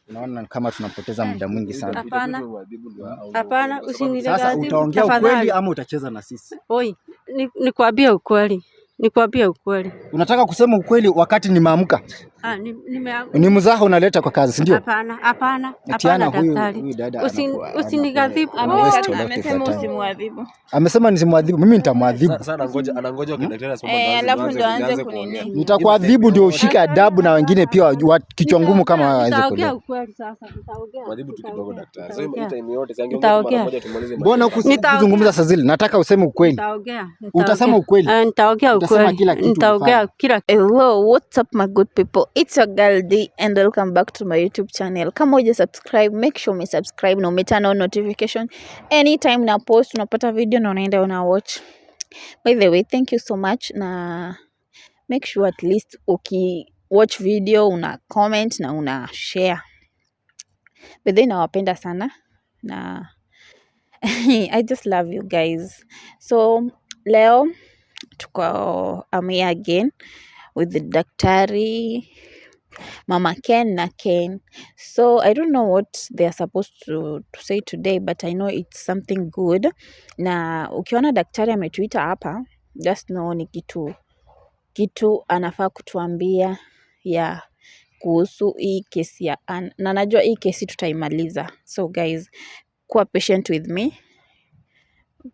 Unaona kama tunapoteza muda mwingi sana. Hapana, usinilegaze. Sasa utaongea ukweli ama utacheza na sisi? Oi, nikwambie ukweli. Nikwambie ukweli. Unataka kusema ukweli wakati nimeamka? Ni mzaha unaleta kwa kazi, ndio? Hapana, hapana. Hapana daktari. Usinigadhibu. Amesema usimwadhibu. Amesema nisimwadhibu. Mimi nitamwadhibu. Sasa anangoja kwa daktari aseme alafu ndio aanze kunini. Nitakuadhibu ndio ushike adabu na wengine pia kichwa ngumu kama waanze kule. Nitaongea ukweli sasa, nitaongea. Mwadhibu tu kidogo daktari. Sasa hii time yote siangeongea mara moja tumalize. Mbona ukizungumza saa zile? Nataka useme ukweli. Nitaongea. Utasema ukweli. Nitaongea ukweli. Nitaongea kila. Hello, what's up my good people? It's your girl D and welcome back to my YouTube channel. Kama uja subscribe, make sure you subscribe na umetana on notification. Anytime na post unapata video na unaenda una watch. By the way, thank you so much na make sure at least watch video una comment na una share. But then nawapenda sana na I just love you guys. So leo tuko here again with the daktari Mama Ken na Ken. So I don't know what they are supposed to say today, but I know it's something good. Na ukiona daktari ametuita hapa, just know ni kitu anafaa kutuambia ya kuhusu hii kesi ya Ann. Na najua hii kesi tutaimaliza. So guys, kuwa patient with me.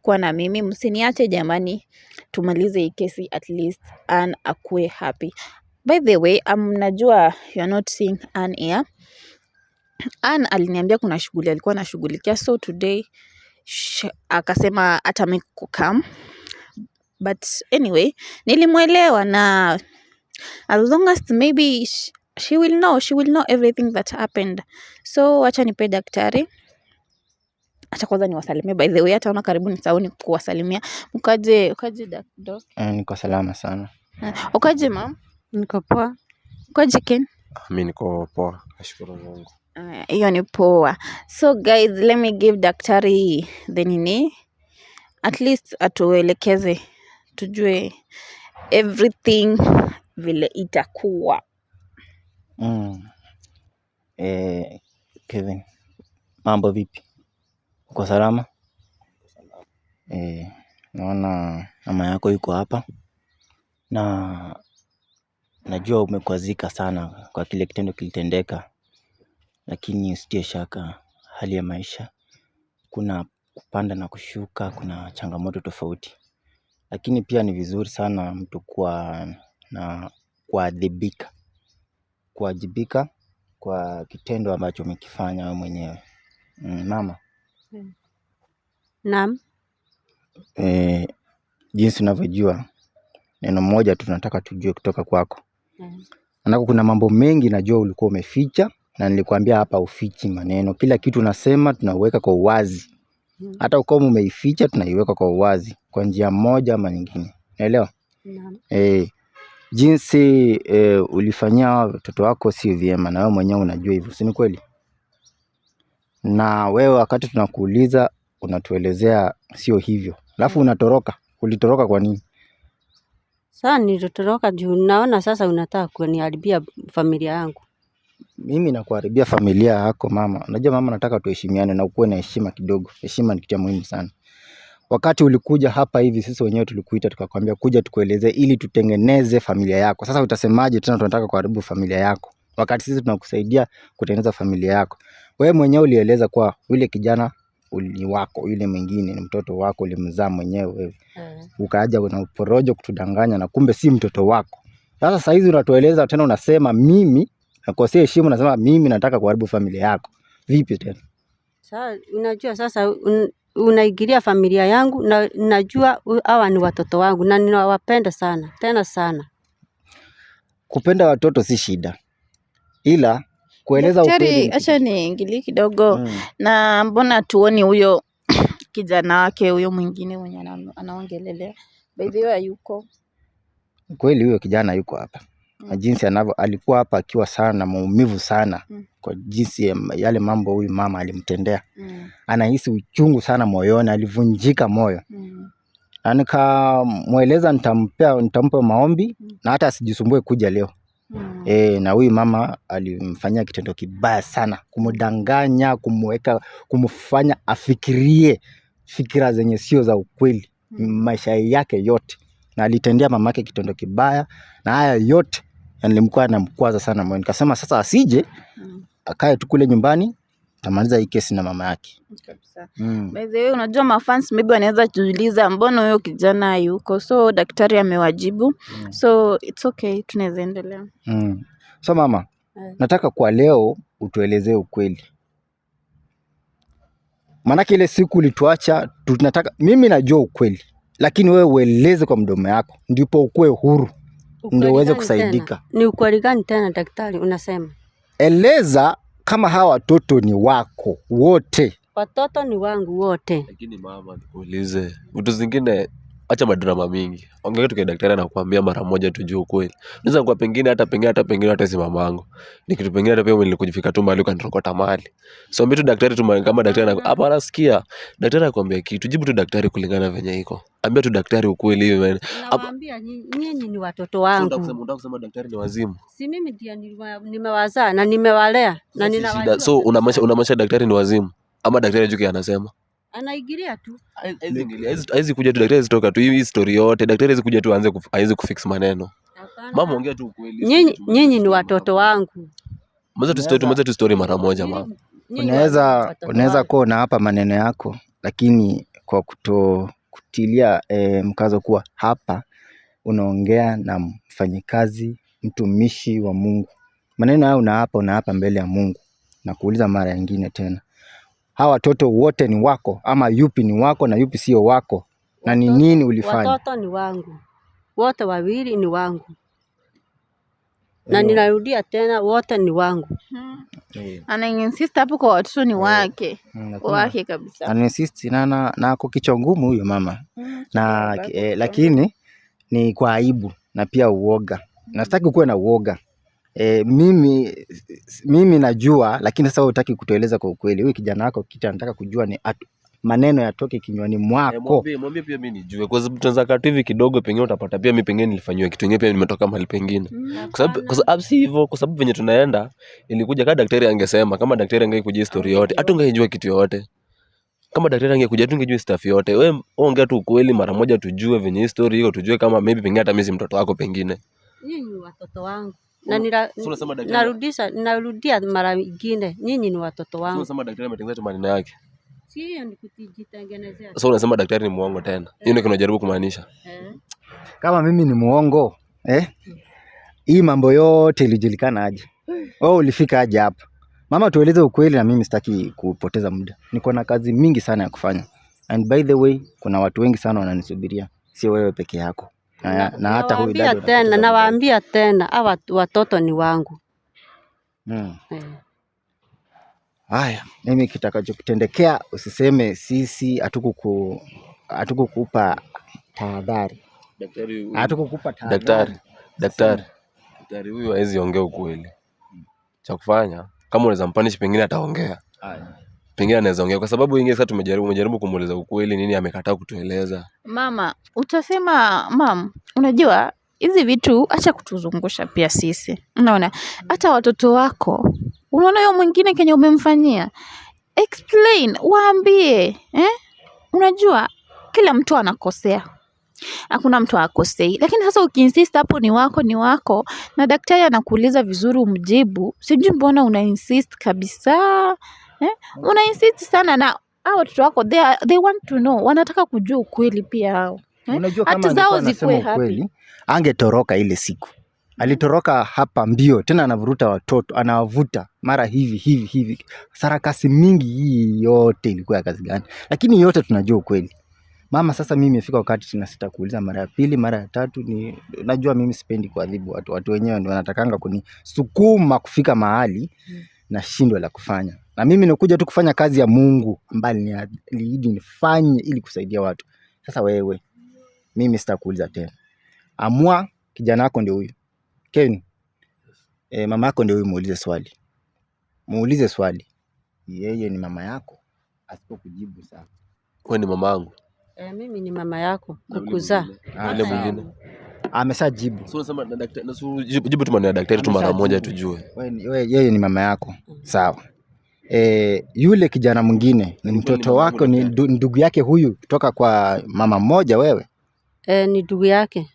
Kwa na mimi msiniache jamani, tumalize hii kesi at least Ann akue happy. By the way, najua you're not seeing Ann here. Ann aliniambia kuna shughuli alikuwa anashughulikia, so today akasema hata mimi kukam. But anyway, nilimwelewa na as long as maybe she will know everything that happened. So acha nipe daktari. Acha kwanza niwasalimie. By the way, hata ona karibu nisaoni kuwasalimia. Ukaje doc? Niko salama sana. Ukaje mama? Niko poa. Ukaje Ken? Mimi niko poa, nashukuru Mungu. Hiyo ni poa. So guys, let me give daktari the nini. At least atuelekeze tujue everything vile itakuwa. Kevin, mambo vipi? Uko salama? Naona mama yako yuko hapa na najua umekwazika sana kwa kile kitendo kilitendeka, lakini usitie shaka, hali ya maisha kuna kupanda na kushuka, kuna changamoto tofauti, lakini pia ni vizuri sana mtu kuwajibika kwa kitendo ambacho umekifanya wewe mwenyewe. Mama. Naam. Jinsi unavyojua, neno moja tunataka tujue kutoka kwako. Manake kuna mambo mengi najua ulikuwa umeficha, na nilikwambia hapa ufichi maneno. Kila kitu unasema tunaweka kwa uwazi. Hata ukiwa umeificha tunaiweka kwa uwazi kwa njia moja ama nyingine. Unaelewa? Naam. Jinsi ulifanyia watoto wako si vyema, na wewe mwenyewe unajua hivyo, si ni kweli? Na wewe wakati tunakuuliza unatuelezea sio hivyo. Alafu unatoroka. Ulitoroka kwa nini? Sasa nilitoroka juu naona sasa unataka kuniharibia familia yangu. Mimi nakuharibia familia yako mama. Unajua mama, nataka tuheshimiane na ukuwe na heshima kidogo. Heshima ni kitu muhimu sana. Wakati ulikuja hapa hivi sisi wenyewe tulikuita tukakwambia kuja tukuelezee ili tutengeneze familia yako. Sasa utasemaje tena tunataka kuharibu familia yako wakati sisi tunakusaidia kutengeneza familia yako? Wewe mwenyewe ulieleza kwa yule kijana ni wako, yule mwingine ni mtoto wako, ulimzaa mwenyewe wewe. Ukaja na uporojo kutudanganya na kumbe si mtoto wako. Sasa hizi unatueleza tena unasema mimi nakosea heshima, unasema mimi nataka kuharibu familia yako. Vipi tena? Sasa unajua sasa unaigilia familia yangu, na najua hawa ni watoto wangu na ninawapenda sana, tena sana. Kupenda watoto si shida, ila kueleza ukweli. Acha niingilie kidogo. Na mbona tuoni huyo kijana wake huyo mwingine mwenye anaongelelea? By the way, yuko kweli huyo kijana yuko hapa. Na jinsi alikuwa hapa akiwa sana na maumivu sana kwa jinsi yale mambo huyu mama alimtendea. Anahisi uchungu sana moyoni, alivunjika moyo. Na nikamweleza nitampa maombi na hata asijisumbue kuja leo. Na huyu mama alimfanyia kitendo kibaya sana, kumdanganya, kumfanya afikirie fikira zenye sio za ukweli maisha yake yote, na alitendea mamake kitendo kibaya, na haya yote yalimkuwa anamkwaza sana moyo. Nikasema sasa asije akae tu kule nyumbani, tamaliza hii kesi na mama yake kabisa. By the way, unajua mafans maybe wanaweza kujiuliza mbona huyo kijana yuko, so daktari amewajibu. So it's okay, tunaweza endelea. So mama, nataka kwa leo utuelezee ukweli. Maanake ile siku ulituacha, tunataka, mimi najua ukweli, lakini wewe ueleze kwa mdomo yako ndipo ukue huru, ndio uweze kusaidika. Ni ukweli gani tena daktari unasema? Eleza kama hawa watoto ni wako wote. Watoto ni wangu wote. Lakini mama, nikuulize vitu zingine, acha madrama mingi. Ongea tu kwa daktari na kuambia mara moja tujue ukweli. Unaweza kwa pengine hata si mamangu. Ni kitu pengine hata pia nilikujifika tu mahali ukanirokota mahali. So mimi tu daktari tu, kama daktari hapa anasikia. Daktari akwambia kitu, jibu tu daktari kulingana venye iko. Ambia tu daktari ukweli hivi. Nawaambia nyinyi ni watoto wangu. Unataka kusema daktari ni wazimu? Si mimi ndiye nimewazaa na nimewalea na ninawajua. So unamaanisha daktari ni wazimu ama daktari juki anasema? Anaigiria tu. Haizi kuja tu daktari zitoka tu hii story yote. Daktari haizi kuja tu aanze kufix maneno. Mama, ongea tu ukweli. Nyinyi ni watoto wangu. Mwanzo tu story mara moja mama. Unaweza kuwa na hapa maneno yako, lakini kwa kutilia mkazo kuwa hapa unaongea na mfanyikazi, mtumishi wa Mungu. Maneno hayo unahapa mbele ya Mungu, na kuuliza mara nyingine tena, hawa watoto wote ni wako ama yupi ni wako na yupi sio wako? Na ni nini ulifanya? Watoto ni wangu wote, wawili ni wangu. Na ninarudia tena, wote ni wangu. Ana-insist hapo kwa watoto ni wake. Wake kabisa. Ana-insist na ako kichwa ngumu huyo mama. Lakini ni kwa aibu na pia uoga. Na sitaki kuwe na uoga. Mimi najua, lakini sasa hutaki kutueleza kwa ukweli. Huyu kijana wako kitu anataka kujua ni maneno yatoke kinywani mwako. Mwambie pia mimi nijue, kwa sababu tunaweza kaa hivi kidogo, pengine utapata pia mimi pengine nilifanywa kitu kingine, pia nimetoka mahali pengine. Kwa sababu si hivyo, kwa sababu venye tunaenda ilikuja kama daktari angesema, kama daktari angekuja story yote, hata ungejua kitu yote. Kama daktari angekuja tungejua stuff yote. Wewe ongea tu ukweli mara moja, tujue venye story hiyo, tujue kama maybe pengine hata mimi si mtoto wako pengine. Nyinyi watoto wangu. Na narudia mara nyingine, nyinyi ni watoto wangu. Unasema daktari ametengeneza maneno yake. Si hiyo ni kujitengenezea. So unasema daktari ni muongo tena. Hiyo ndio kinajaribu kumaanisha. Kama mimi ni muongo, hii mambo yote ilijulikana aje? Wewe ulifika aje hapa? Mama, tueleze ukweli, na mimi sitaki kupoteza muda. Niko na kazi mingi sana ya kufanya. And by the way, kuna watu wengi sana wananisubiria. Sio wewe peke yako. Na hata huyu dada tena, nawaambia tena, hawa watoto ni wangu. Haya, mimi kitakachokutendekea usiseme sisi hatukukupa tahadhari. Daktari huyu hawezi ongea ukweli. Cha kufanya, kama unaweza mpanish pengine ataongea. Pengine anaweza ongea, kwa sababu ingi sasa tumejaribu kumueleza ukweli, nini amekataa kutueleza. Mama, utasema unajua hizi vitu acha kutuzungusha pia sisi. Unaona? Hata watoto wako, unaona yule mwingine kenye umemfanyia, explain, waambie, Unajua kila mtu anakosea. Hakuna mtu akosei. Lakini sasa ukiinsist hapo ni wako, na daktari anakuuliza vizuri umjibu, sijui mbona una-insist kabisa. Una-insist sana, na hao watoto wako they want to know, wanataka kujua ukweli pia hao. Unajua kama zao zikuwe happy, angetoroka ile siku. Alitoroka hapa mbio, tena anavuruta watoto, anawavuta mara hivi. Sarakasi mingi hii yote ilikuwa ya kazi gani? Lakini yote tunajua ukweli. Mama, sasa mimi imefika wakati tunasita kuuliza mara ya pili, mara ya tatu. Najua mimi sipendi kuadhibu watu. Watu wenyewe ndio wanatakanga kunisukuma kufika mahali na shindwa la kufanya. Na mimi nakuja tu kufanya kazi ya Mungu ambaye aliahidi nifanye ili kusaidia watu. Sasa wewe, mimi sitakuuliza tena. Amua, kijana wako ndio huyu. Ken, mama yako ndio huyu, muulize swali. Yeye ni mama yako, asipokujibu sawa. Wewe ni mama yangu. Mimi ni mama yako kukuzaa. Yule mwingine. Ameshajibu. So unasema na daktari na jibu tu maneno ya daktari tu mara moja tujue. Yeye ni mama yako. Sawa. Yule kijana mwingine ni mtoto wako, ni ndugu yake huyu kutoka kwa mama mmoja wewe? Ni ndugu yake.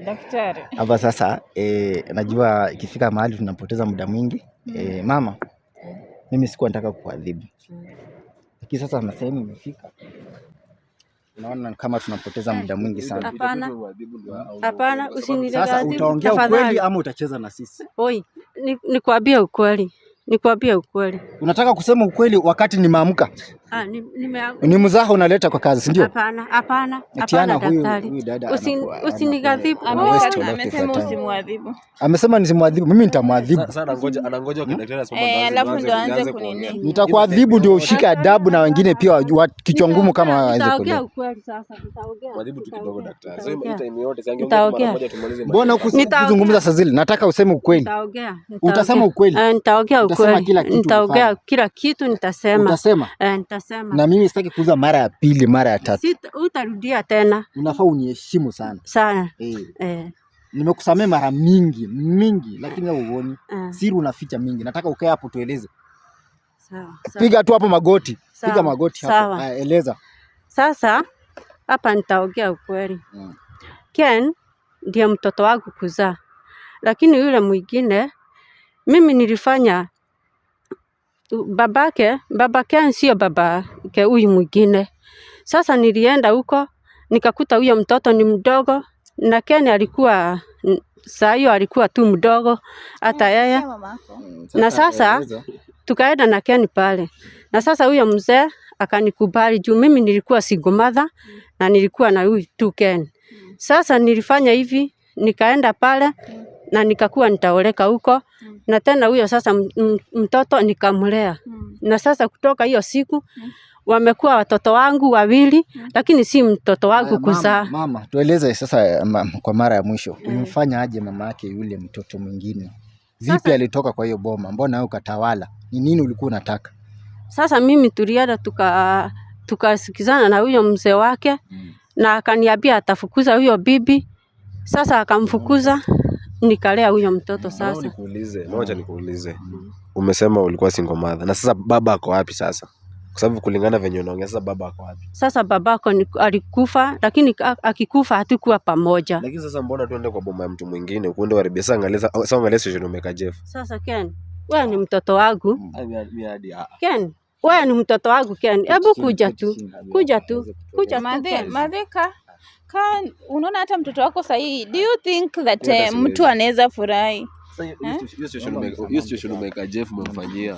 Daktari. Hapa sasa najua ikifika mahali tunapoteza muda mwingi. Mama, mimi sikuwa nataka kuadhibu. Lakini sasa na sehemu imefika. Naona kama tunapoteza muda mwingi sana. Hapana, usinilegaze. Sasa utaongea ukweli ama utacheza na sisi? Oi, nikwambie ukweli. Nikwambie ukweli. Unataka kusema ukweli wakati nimeamka? Ni mzaha unaleta kwa kazi, ndio? Hapana daktari. Usinigadhibu. Amesema usimwadhibu. Amesema nisimwadhibu, mimi nitamwadhibu. Sasa anangoja kwa daktari aseme alafu ndio aanze kunini. Nitakuadhibu ndio ushike adabu na wengine pia wa kichwa ngumu kama waweze kuelewa. Nitaongea ukweli sasa, nitaongea. Mwadhibu tu kidogo daktari. Sasa hii time yote siangeongea mara moja tumalize. Mbona ukizungumza saa zile? Nataka useme ukweli. Nitaongea. Utasema ukweli? Nitaongea ukweli. Nitaongea kila kitu nitasema. Utasema? Nitasema. Na mimi sitaki kuuza mara ya pili, mara ya tatu. Utarudia tena. Unafaa uniheshimu sana. Sana. Nimekusamea mara mingi lakini wewe uone. Siri unaficha mingi. Nataka ukae hapo tueleze. Sawa. Piga tu hapo magoti. Piga magoti hapo. Eleza. Sasa hapa nitaongea ukweli. Ken ndiye mtoto wangu kuzaa. Lakini yule mwingine mimi nilifanya babake sio babake huyu mwingine. Sasa nilienda huko nikakuta huyo mtoto ni mdogo na Ken alikuwa saa hiyo alikuwa tu mdogo hata yeye. Na sasa tukaenda na Ken pale. Na sasa huyo mzee akanikubali juu mimi nilikuwa single mother na nilikuwa na huyu tu Ken. Sasa nilifanya hivi, nikaenda pale na nikakuwa nitaoleka huko na tena huyo sasa mtoto nikamlea. Na sasa kutoka hiyo siku wamekuwa watoto wangu wawili lakini si mtoto wangu kuzaa. Mama, tueleze sasa kwa mara ya mwisho. Umefanya aje mama yake yule mtoto mwingine? Vipi alitoka kwa hiyo boma? Mbona wewe ukatawala? Ni nini ulikuwa unataka? Sasa mimi tulienda tukasikizana na huyo mzee wake na akaniambia atafukuza huyo bibi. Sasa akamfukuza nikalea huyo mtoto sasa. Nikuulize. Umesema ulikuwa single mother. Na sasa baba ako wapi sasa? Kwa sababu kulingana venye unaongea sasa baba ako wapi? Sasa babako alikufa lakini akikufa hatukuwa pamoja. Lakini sasa mbona tuende kwa boma ya mtu mwingine? Uende waribia sasa angalia situation umeka Jeff. Sasa Ken, wewe ni mtoto wangu. Ken, wewe ni mtoto wangu Ken. Hebu kuja tu. Madheka. Unaona hata mtoto wako sahihi. Do you think that mtu anaweza furahi? Hiyo situation umeka Jeff umemfanyia.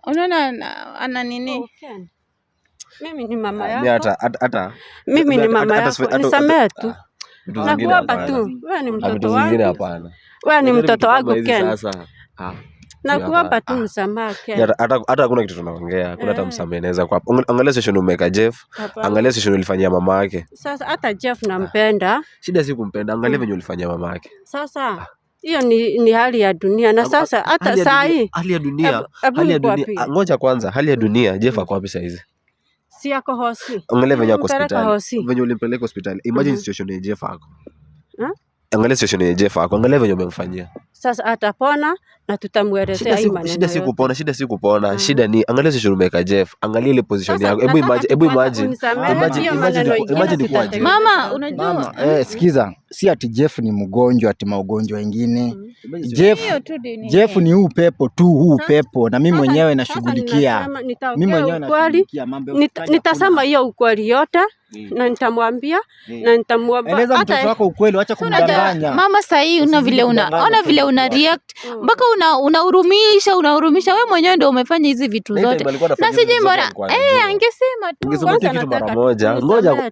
Unaona ana nini? Mimi ni mama yako. Hata mimi ni mama yako. Nisamehe tu. Nakuomba tu. Wewe ni mtoto wangu. Hapana. Wewe ni mtoto wangu Ken. Sasa. Nakuomba tu msamaha Ken. Hata hakuna kitu tunaongea. Hakuna hata msamaha inaweza kwa. Angalia situation umeka Jeff. Angalia situation ulifanyia mama yake. Sasa hata Jeff nampenda. Shida si kumpenda. Angalia venye ulifanyia mama yake. Sasa hiyo ni hali ya dunia na sasa hata saa hii hali ya dunia ngoja kwanza hali ya dunia Jeff ako wapi saa hizi? Si yako hosi. Angalia venye ako hospitali. Venye ulimpeleka hospitali. Imagine situation ya Jeff ako. Angalia situation ya Jeff ako. Angalia venye umemfanyia. Sasa atapona na tutamuelezea hii maneno. Shida si kupona. Shida ni angalia situation umeka Jeff. Angalia ile position yako. Hebu imagine kwa mama unajua. Sikiza. Si ati Jeff ni mgonjwa ati maugonjwa mengine. Jeff ni huu pepo tu, huu pepo na mimi mwenyewe nashughulikia. Mimi mwenyewe nashughulikia mambo. Nitasema hiyo ukweli yote na nitamwambia na nitamwomba. Eleza mtoto wako ukweli, acha kumdanganya. Mama sahi ona vile una react mpaka unahurumisha wewe mwenyewe ndio umefanya hizi vitu zote. Na sije mbona angesema tu ungesema kitu mara moja. Ngoja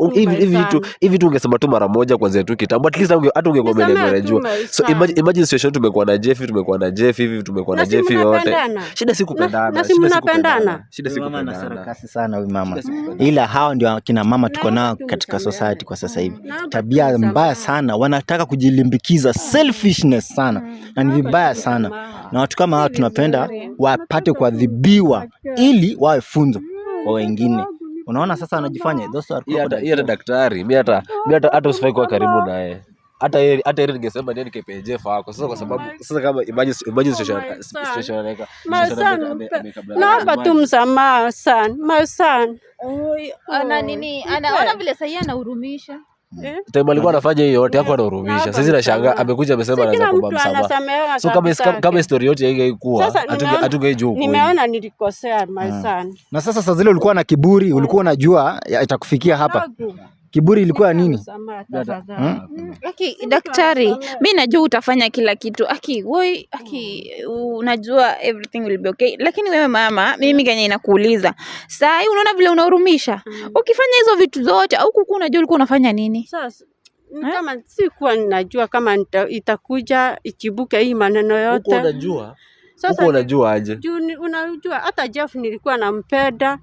hivi tu ungesema tu mara moja kwanza tu kitambo at least hata ungekuwa unajua. So imagine situation tumekuwa na Jeff hivi tumekuwa na Jeff yote. Shida si kupendana. Na si mnapendana. Shida si kupendana. Mama sarakasi sana huyu mama. Ila hao ndio kina mama tuko nao katika society kwa sasa hivi. Tabia mbaya sana, wanataka kujilimbikiza, selfishness sana. Na ni vibaya sana. Na watu kama hao tunapenda wapate kuadhibiwa ili wawe funzo kwa wengine. Unaona sasa anajifanya those are Hii hata crocodile. daktari, mimi hata usifai kuwa karibu naye. Hata yeye ningesema ndiye KPJ wako. Sasa kwa sababu sasa kama imagine situation anaweka. Naomba tu msamaha son, my son. Ana nini? Anaona vile sasa anahurumisha. Time alikuwa anafanya hiyo yote hakuwa anahurumisha. Sasa nashangaa amekuja amesema anaanza kuomba msamaha. So kama story yote haingekuwa hatungejua ukweli. Nimeona nilikosea my son. Na sasa zile ulikuwa na kiburi, ulikuwa unajua itakufikia hapa. Kiburi ilikuwa nini? Aki daktari, mimi najua utafanya kila kitu. Unajua everything will be okay. Lakini wewe mama, mimi kenye inakuuliza. Sasa hii unaona vile unahurumisha. Ukifanya hizo vitu zote au kuku unajua ulikuwa unafanya nini? Sasa kama sikuwa ninajua kama itakuja ichibuke hii maneno yote. Uko unajua? Sasa unajua aje? Unajua hata Jeff nilikuwa nampenda.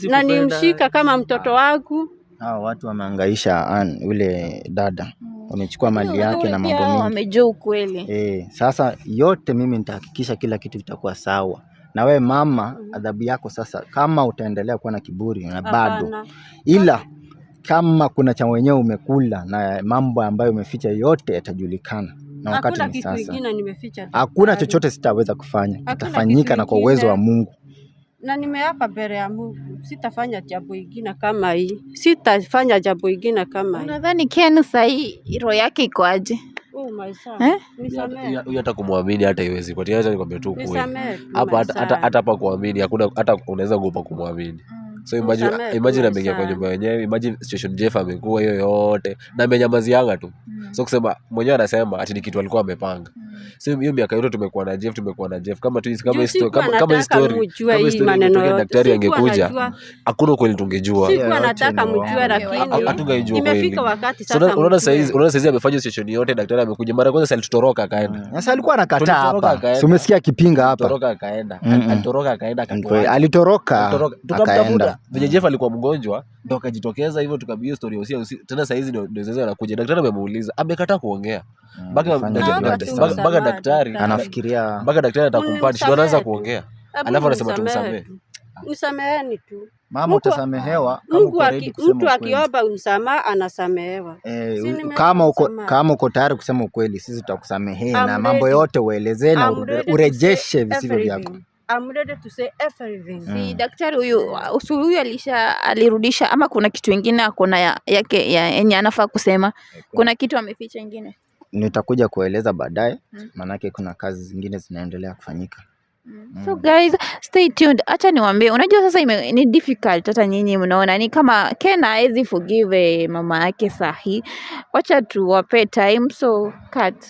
Na nimshika kama mtoto wangu. Hao watu wamehangaisha yule dada. Wamechukua mali yake na mambo mengi. Wamejua ukweli. Sasa yote mimi nitahakikisha kila kitu kitakuwa sawa. Na we mama, adhabu yako sasa kama utaendelea kuwa na kiburi na bado. Ila kama kuna cha wenyewe umekula na mambo ambayo umeficha yote yatajulikana. Na wakati ni sasa. Hakuna chochote sitaweza kufanya. Kitafanyika na kwa uwezo wa Mungu. Na nimeapa mbele ya Mungu sitafanya jambo ingine kama hii. Sitafanya jambo ingine kama hii. Unadhani Ken sasa hii roho yake iko aje? Oh my son. Nisamehe. Huyu hata kumwamini hata iwezi. Kwa hiyo nikwambia tu kweli. Hapa hata hapa kuamini hakuna, hata unaweza kuogopa kumwamini. So imagine ameingia kwa nyumba yenyewe, imagine situation Jeff amekuwa hiyo yote na amenyamazianga tu. So kusema mwenyewe anasema ati ni kitu alikuwa amepanga. So hiyo miaka yote tumekuwa na Jeff kama story daktari angekuja hakuna kweli tungejua. Sikuwa nataka mjue lakini hatungejua kweli. Imefika wakati sasa. Unaona saizi amefanya situation yote, daktari amekuja mara kwanza alitoroka akaenda. Sasa alikuwa anakataa hapa. So umesikia akipinga hapa. Alitoroka akaenda Alitoroka akaenda. Vile Jeff alikuwa mgonjwa ndo akajitokeza hivyo, tukabiyo story usia tena. Saizi ndio sasa anakuja, daktari amemuuliza amekataa kuongea mpaka daktari anafikiria mpaka daktari atakumpandisha ndo anaanza kuongea, alafu anasema tumsamehe. Nisameheni tu. Mama utasamehewa mtu akiomba msamaha anasamehewa. Kama uko tayari kusema ukweli, sisi tutakusamehe na mambo yote uelezee na urejeshe visivyo vyako. I'm ready to say everything. Si daktari huyu alirudisha ama kuna kitu kingine akona yake yenye anafaa kusema? Kuna kitu ameficha kingine? Nitakuja kueleza baadaye, manake kuna kazi zingine zinaendelea kufanyika. So guys, stay tuned. Acha niwaambie, unajua sasa ni difficult, hata nyinyi mnaona ni kama Ken haezi forgive mama yake sahi. Wacha tuwape time, so cut.